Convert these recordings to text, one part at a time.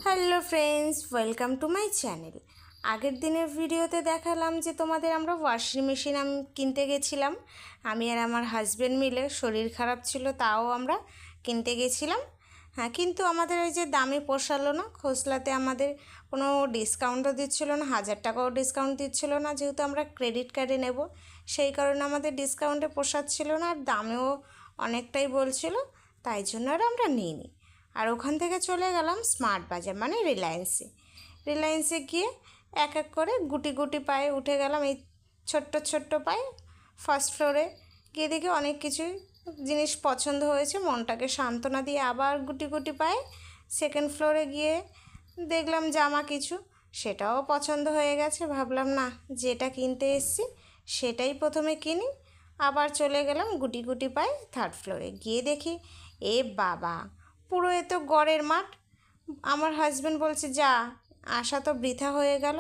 Hello friends, welcome to my channel. আগের দিনের ভিডিওতে দেখালাম যে তোমাদের আমরা ওয়াশিং মেশিন কিনতে গেছিলাম। আমি আর আমার হাজব্যান্ড মিলে, শরীর খারাপ ছিল তাও আমরা কিনতে গেছিলাম। হ্যাঁ, কিন্তু আমাদের ওই যে দামে পোষালো না। খোসলাতে আমাদের কোনো ডিসকাউন্টও দিচ্ছিলো না, 1000 টাকাও ডিসকাউন্ট দিচ্ছিলো না। যেহেতু আমরা ক্রেডিট কার্ডে নেব, সেই কারণে আমাদের ডিসকাউন্টে পোষাচ্ছিল না, আর দামেও অনেকটাই বলছিল, তাই জন্য আর আমরা নিইনি। আর ওখান থেকে চলে গেলাম স্মার্ট বাজার মানে রিলায়েন্সে গিয়ে এক এক করে গুটি গুটি পায়ে উঠে গেলাম। এই ছোট্ট ছোট্ট পায়ে ফার্স্ট ফ্লোরে গিয়ে দেখি অনেক কিছুই জিনিস পছন্দ হয়েছে, মনটাকে সান্ত্বনা দিয়ে আবার গুটি গুটি পায়ে সেকেন্ড ফ্লোরে গিয়ে দেখলাম জামা কিছু, সেটাও পছন্দ হয়ে গেছে। ভাবলাম না, যেটা কিনতে এসেছি সেটাই প্রথমে কিনি। আবার চলে গেলাম গুটি গুটি পায়ে থার্ড ফ্লোরে গিয়ে দেখি এ বাবা, পুরো এ তো গড়ের মাঠ। আমার হাজব্যান্ড বলছে যা, আসা তো বৃথা হয়ে গেল।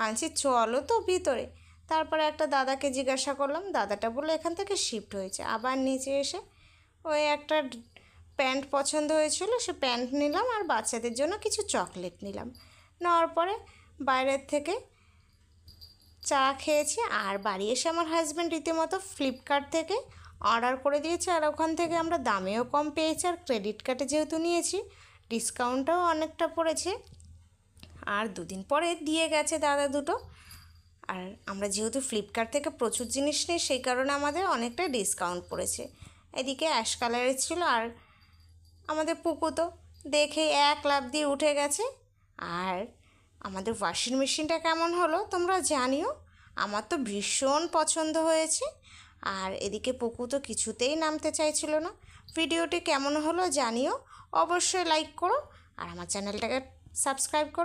আনছি চলো তো ভিতরে। তারপরে একটা দাদাকে জিজ্ঞাসা করলাম, দাদাটা বললো এখান থেকে শিফট হয়েছে। আবার নিচে এসে ওই একটা প্যান্ট পছন্দ হয়েছিল, সে প্যান্ট নিলাম, আর বাচ্চাদের জন্য কিছু চকলেট নিলাম। নেওয়ার পরে বাইরের থেকে চা খেয়েছি, আর বাড়ি এসে আমার হাজব্যান্ড রীতিমতো ফ্লিপকার্ট থেকে অর্ডার করে দিয়েছে। আর ওখান থেকে আমরা দামেও কম পেয়েছি, আর ক্রেডিট কার্ডে যেহেতু নিয়েছি ডিসকাউন্টটাও অনেকটা পড়েছে। আর দুদিন পরে দিয়ে গেছে দাদা দুটো। আর আমরা যেহেতু ফ্লিপকার্ট থেকে প্রচুর জিনিস নিই, সেই কারণে আমাদের অনেকটা ডিসকাউন্ট পড়েছে। এদিকে অ্যাশ কালারের ছিল, আর আমাদের পুকু তো দেখে এক লাফ দিয়ে উঠে গেছে। আর আমাদের ওয়াশিং মেশিনটা কেমন হলো তোমরা জানিও, আমার তো ভীষণ পছন্দ হয়েছে। আর এদিকে পুকু তো কিছুতেই নামতে চাইছিল না। ভিডিওটি কেমন হলো জানিও, অবশ্যই লাইক করো আর আমার চ্যানেলটাকে সাবস্ক্রাইব করো।